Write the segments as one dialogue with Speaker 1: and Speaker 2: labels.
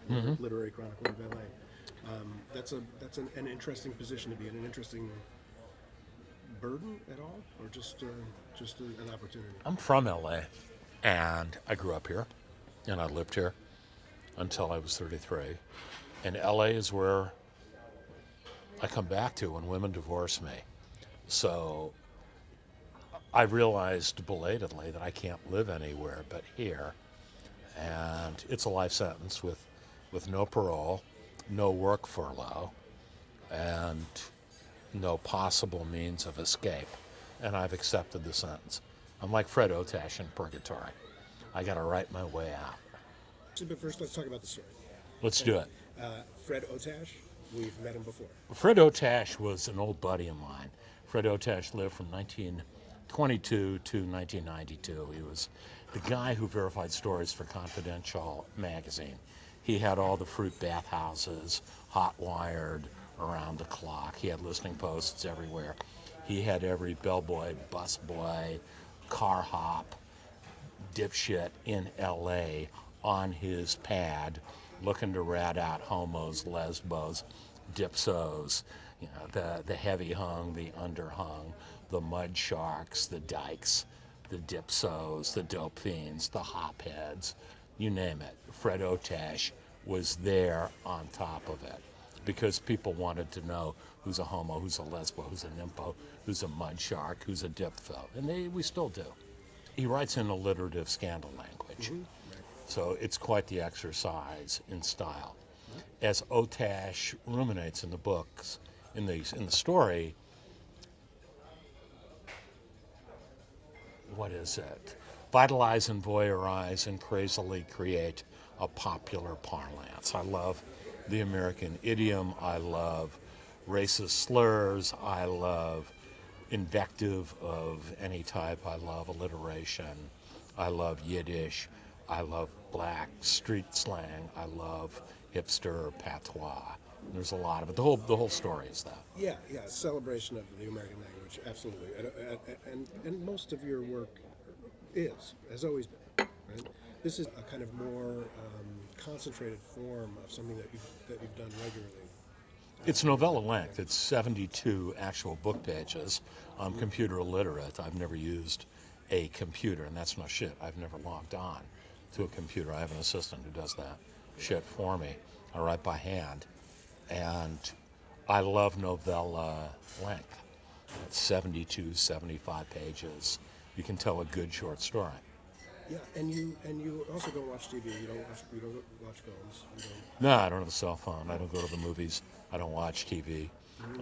Speaker 1: literary chronicle of LA. That's an interesting position to be in, an interesting burden at all, or just an opportunity.
Speaker 2: I'm from LA, and I grew up here, and I lived here until I was 33. And LA is where I come back to when women divorce me. So I realized belatedly that I can't live anywhere but here. And it's a life sentence with no parole, no work furlough, and no possible means of escape. And I've accepted the sentence. I'm like Fred Otash in Purgatory. I got to write my way out.
Speaker 1: But first, let's talk about the story.
Speaker 2: Let's
Speaker 1: And
Speaker 2: do it.
Speaker 1: Fred Otash, we've met him before.
Speaker 2: Fred Otash was an old buddy of mine. Fred Otash lived from 1922 to 1992. He was the guy who verified stories for Confidential magazine. He had all the fruit bathhouses hot wired around the clock. He had listening posts everywhere. He had every bellboy, busboy, car hop, dipshit in LA on his pad looking to rat out homos, lesbos, dipsos, the heavy hung, the underhung, the mud sharks, the dykes, the dipsos, the dope fiends, the hopheads, you name it. Fred Otash was there on top of it because people wanted to know who's a homo, who's a lesbo, who's a nympho, who's a mud shark, who's a dipso, and we still do. He writes in alliterative scandal language, so it's quite the exercise in style. As Otash ruminates in the books, in the story, what is it? Vitalize and voyeurize and crazily create a popular parlance. I love the American idiom. I love racist slurs. I love invective of any type. I love alliteration. I love Yiddish. I love black street slang. I love hipster patois. There's a lot of it. The whole story is that.
Speaker 1: Yeah, celebration of the American language, absolutely, and most of your work has always been, right? This is a kind of more concentrated form of something that you've done regularly.
Speaker 2: It's novella length. It's 72 actual book pages. I'm computer illiterate. I've never used a computer, and that's no shit. I've never logged on to a computer. I have an assistant who does that shit for me. I write by hand, and I love novella length. It's 72, 75 pages. You can tell a good short story.
Speaker 1: Yeah, and you also don't watch TV. You don't watch films. You don't.
Speaker 2: No, I don't have a cell phone. I don't go to the movies. I don't watch TV.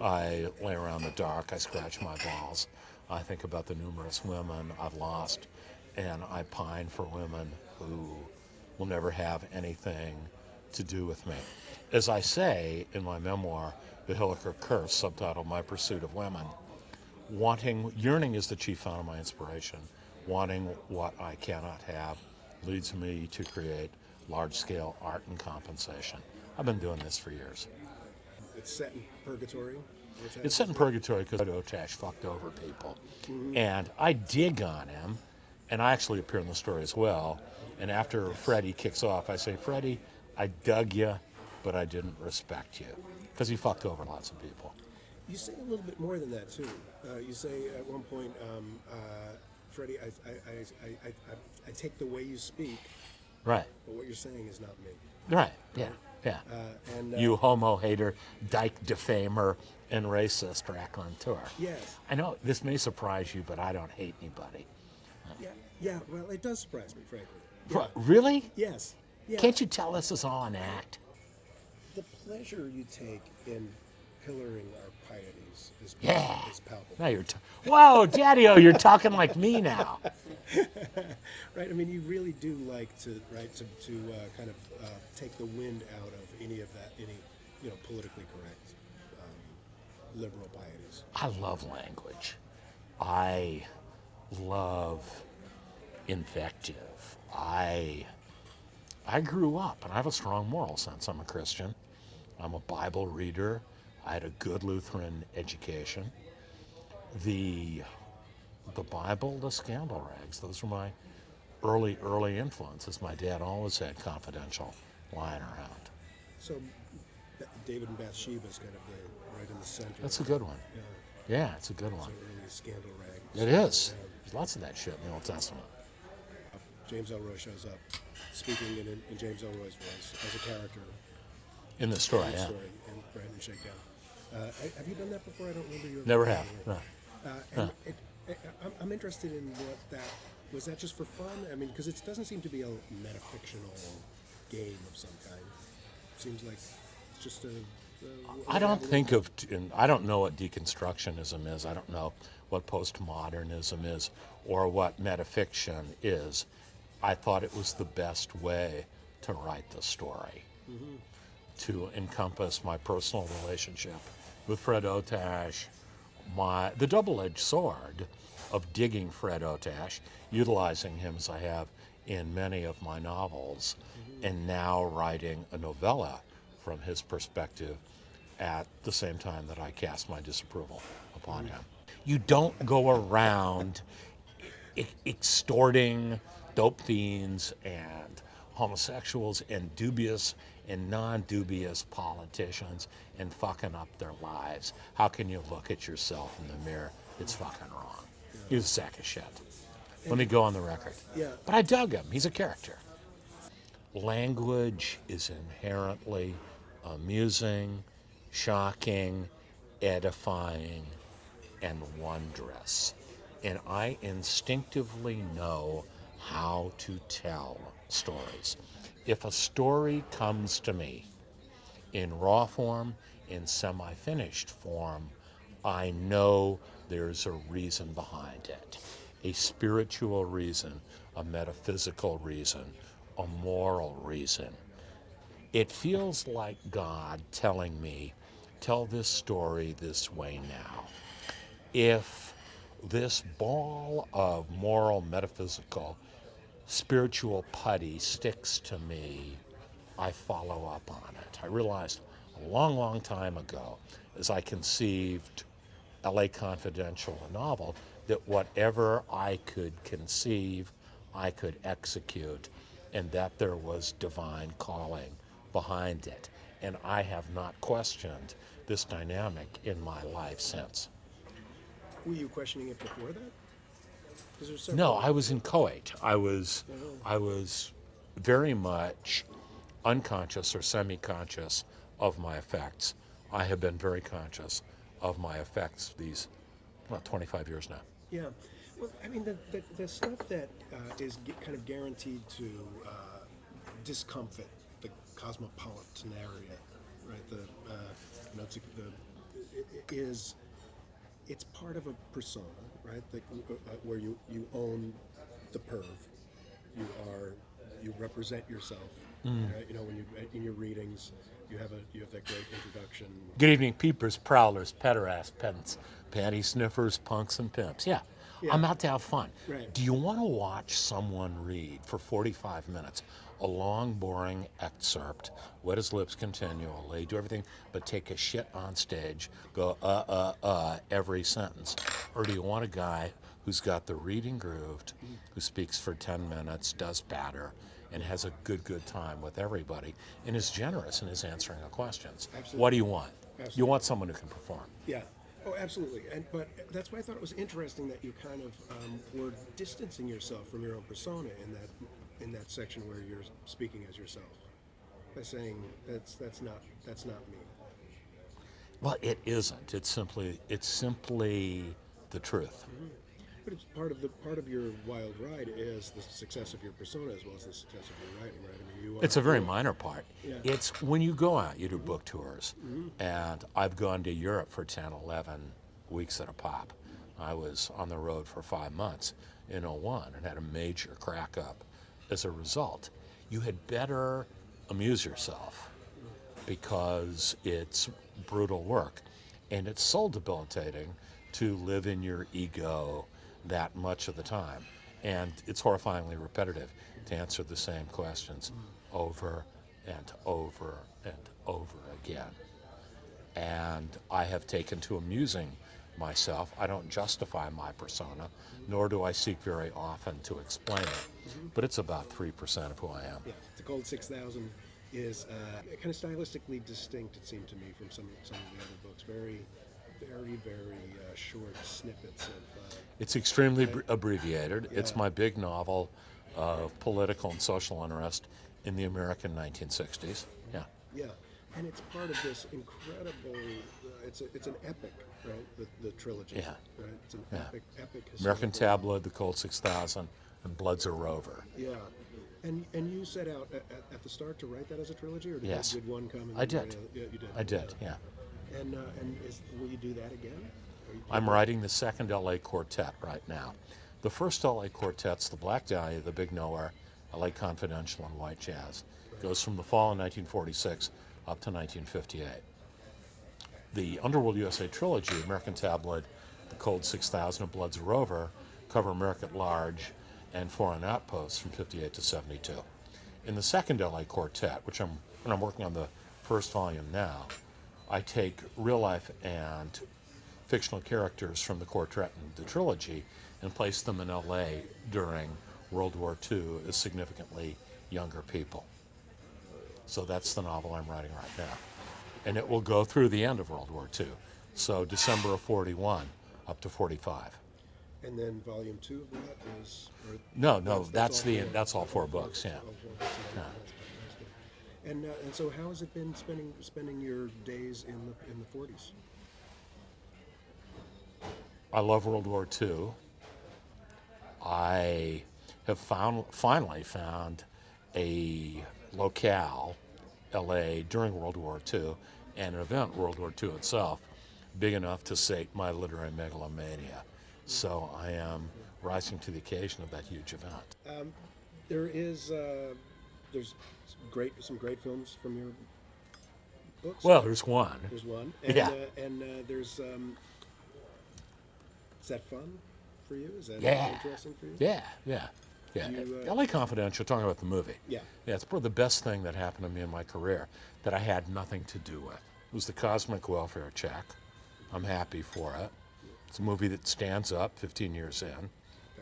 Speaker 2: I lay around in the dark. I scratch my balls. I think about the numerous women I've lost, and I pine for women who will never have anything to do with me. As I say in my memoir, The Hilliker Curse, subtitled My Pursuit of Women, yearning is the chief fount of my inspiration. Wanting what I cannot have leads me to create large-scale art and compensation. I've been doing this for years.
Speaker 1: It's set in purgatory.
Speaker 2: It's set in purgatory because Otash fucked over people. And I dig on him, and I actually appear in the story as well. And after Freddie kicks off, I say, Freddie, I dug you, but I didn't respect you. Because he fucked over lots of people.
Speaker 1: You say a little bit more than that too. You say at one point, Freddie, I take the way you speak,
Speaker 2: Right,
Speaker 1: but what you're saying is not me.
Speaker 2: right, yeah, yeah.
Speaker 1: And
Speaker 2: You homo hater, dyke defamer, and racist raconteur.
Speaker 1: yes,
Speaker 2: I know this may surprise you, but I don't hate anybody.
Speaker 1: yeah. Well, it does surprise me, frankly.
Speaker 2: Really?
Speaker 1: Yes. Yeah.
Speaker 2: Can't you tell this is all an act?
Speaker 1: The pleasure you take in pillaring our pieties is
Speaker 2: Yeah.
Speaker 1: is palpable.
Speaker 2: Now whoa, Daddy-o, you're talking like me now.
Speaker 1: Right. I mean, you really do like to kind of take the wind out of any of that, politically correct liberal pieties.
Speaker 2: I love language. I love invective. I grew up, and I have a strong moral sense. I'm a Christian. I'm a Bible reader. I had a good Lutheran education. The Bible, the scandal rags, those were my early influences. My dad always had Confidential lying around.
Speaker 1: So David and Bathsheba is kind of the right in the center.
Speaker 2: That's a good one.
Speaker 1: Yeah,
Speaker 2: Yeah, it's a good
Speaker 1: it's
Speaker 2: one.
Speaker 1: a really scandal rag.
Speaker 2: It is. There's lots of that shit in the Old Testament.
Speaker 1: James Ellroy shows up, speaking in James Ellroy's voice as a character
Speaker 2: In the story,
Speaker 1: in the
Speaker 2: yeah.
Speaker 1: story in Brandon Shakedown. Have you done that before? I don't remember you.
Speaker 2: Never have. No.
Speaker 1: And I'm interested in what that was. That just for fun? I mean, because it doesn't seem to be a metafictional game of some kind. Seems like it's just a
Speaker 2: I don't think of, and I don't know what deconstructionism is. I don't know what postmodernism is or what metafiction is. I thought it was the best way to write the story, to encompass my personal relationship with Fred Otash, the double-edged sword of digging Fred Otash, utilizing him as I have in many of my novels, and now writing a novella from his perspective at the same time that I cast my disapproval upon him. You don't go around extorting dope fiends and homosexuals and dubious and non-dubious politicians and fucking up their lives. How can you look at yourself in the mirror? It's fucking wrong. He was a sack of shit. Let me go on the record.
Speaker 1: Yeah.
Speaker 2: But I dug him. He's a character. Language is inherently amusing, shocking, edifying, and wondrous. And I instinctively know how to tell stories. If a story comes to me in raw form, in semi-finished form, I know there's a reason behind it. A spiritual reason, a metaphysical reason, a moral reason. It feels like God telling me, tell this story this way now. If this ball of moral, metaphysical, spiritual putty sticks to me, I follow up on it. I realized a long, long time ago, as I conceived LA Confidential, a novel, that whatever I could conceive, I could execute, and that there was divine calling behind it. And I have not questioned this dynamic in my life since.
Speaker 1: Were you questioning it before that? 'Cause there's
Speaker 2: No,
Speaker 1: several-
Speaker 2: I was inchoate. I was very much unconscious or semi-conscious of my effects. I have been very conscious of my effects these 25 years now.
Speaker 1: Yeah. Well, I mean, the stuff that is kind of guaranteed to discomfit the cosmopolitan area, right? It's part of a persona, right? Where you own the perv, you represent yourself. Right? You know, when you in your readings, you have that great introduction.
Speaker 2: Good evening, peepers, prowlers, pederasts, pedants, panty sniffers, punks, and pimps. Yeah, I'm out to have fun.
Speaker 1: Right.
Speaker 2: Do you want to watch someone read for 45 minutes a long, boring excerpt, wet his lips continually, do everything but take a shit on stage, go every sentence? Or do you want a guy who's got the reading grooved, who speaks for 10 minutes, does patter, and has a good time with everybody, and is generous in his answering of questions?
Speaker 1: Absolutely.
Speaker 2: What do you want?
Speaker 1: Absolutely.
Speaker 2: You want someone who can perform.
Speaker 1: Yeah. Oh, absolutely. But that's why I thought it was interesting that you kind of were distancing yourself from your own persona in that section where you're speaking as yourself, by saying that's not me.
Speaker 2: Well, it isn't. It's simply the truth.
Speaker 1: But it's part of your wild ride is the success of your persona as well as the success of your writing, right? I mean,
Speaker 2: It's a very minor part.
Speaker 1: Yeah.
Speaker 2: It's when you go out, you do book tours. And I've gone to Europe for 10, 11 weeks at a pop. I was on the road for 5 months in '01 and had a major crack up as a result. You had better amuse yourself because it's brutal work. And it's soul debilitating to live in your ego that much of the time. And it's horrifyingly repetitive to answer the same questions over and over and over again. And I have taken to amusing myself. I don't justify my persona, nor do I seek very often to explain it. But it's about 3% of who I am.
Speaker 1: Yeah, the cold 6,000 is kind of stylistically distinct. It seemed to me from some of the other books. Very short snippets of.
Speaker 2: It's extremely abbreviated. It's my big novel of political and social unrest in the American 1960s. Yeah.
Speaker 1: Yeah, and it's part of this incredible. It's an epic, right? The trilogy.
Speaker 2: Yeah.
Speaker 1: Right. It's an
Speaker 2: Yeah.
Speaker 1: epic.
Speaker 2: American
Speaker 1: historical-
Speaker 2: Tabloid, The Cold 6000, and Blood's a Rover.
Speaker 1: Yeah, and you set out at the start to write that as a trilogy, or
Speaker 2: Yes.
Speaker 1: did one come? And
Speaker 2: I
Speaker 1: then
Speaker 2: did.
Speaker 1: Yeah, you did.
Speaker 2: I did, yeah.
Speaker 1: And will you do that again?
Speaker 2: I'm writing the second LA quartet right now. The first LA quartet's The Black Dahlia, The Big Nowhere, LA Confidential, and White Jazz. Goes from the fall of 1946 up to 1958. The Underworld USA trilogy, American Tabloid, The Cold 6000, and Blood's a Rover, cover America at large and foreign outposts from 58 to 72. In the second LA quartet, and I'm working on the first volume now, I take real life and fictional characters from the quartet and the trilogy and place them in LA during World War II as significantly younger people. So that's the novel I'm writing right now. And it will go through the end of World War II. So December of 41 up to 45.
Speaker 1: And then volume 2 of that is.
Speaker 2: No,
Speaker 1: that's all four.
Speaker 2: that's all four books, yeah.
Speaker 1: All four books, yeah. That's good. And so how has it been spending your days in the 40s?
Speaker 2: I love World War II. I have finally found a locale, LA, during World War II, and an event, World War II itself, big enough to sate my literary megalomania. So I am rising to the occasion of that huge event.
Speaker 1: There's some great films from your books.
Speaker 2: Well, there's one.
Speaker 1: There's one. And,
Speaker 2: Yeah.
Speaker 1: There's. Is that fun for you? Is that
Speaker 2: Yeah.
Speaker 1: interesting for you?
Speaker 2: Yeah.
Speaker 1: You,
Speaker 2: LA Confidential, talking about the movie.
Speaker 1: Yeah.
Speaker 2: Yeah, it's probably the best thing that happened to me in my career that I had nothing to do with. It was the cosmic welfare check. I'm happy for it. It's a movie that stands up 15 years in,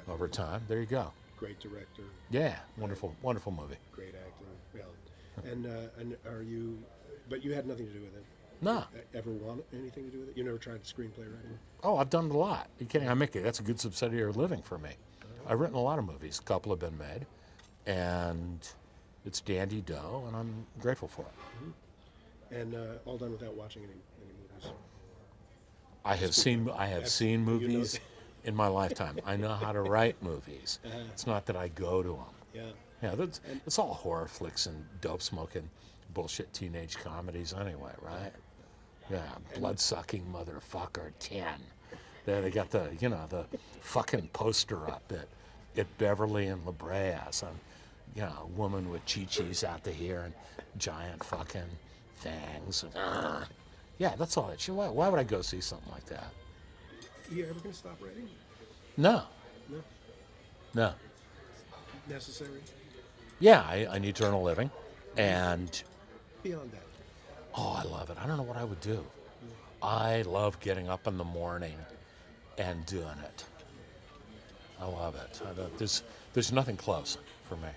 Speaker 2: over time. There you go.
Speaker 1: Great director,
Speaker 2: Yeah, wonderful movie.
Speaker 1: great acting. Yeah. And are you? But you had nothing to do with it.
Speaker 2: No.
Speaker 1: Ever want anything to do with it? You never tried screenplay writing?
Speaker 2: Oh, I've done a lot. You kidding? That's a good subsidiary living for me. I've written a lot of movies. A couple have been made, and it's dandy dough, and I'm grateful for it.
Speaker 1: And all done without watching any movies.
Speaker 2: I have seen
Speaker 1: you know-
Speaker 2: movies in my lifetime. I know how to write movies. It's not that I go to them.
Speaker 1: Yeah.
Speaker 2: Yeah, it's all horror flicks and dope smoking bullshit teenage comedies anyway, right? Yeah, blood-sucking motherfucker 10. They got the fucking poster up at Beverly and La Brea. Some, a woman with chi-chis out to here and giant fucking fangs. Yeah, that's all that shit. Why would I go see something like that?
Speaker 1: You ever gonna stop writing?
Speaker 2: No.
Speaker 1: No.
Speaker 2: No.
Speaker 1: Necessary?
Speaker 2: Yeah, I need to earn a living. And,
Speaker 1: Beyond that.
Speaker 2: oh, I love it. I don't know what I would do. I love getting up in the morning and doing it. I love it. There's nothing close for me.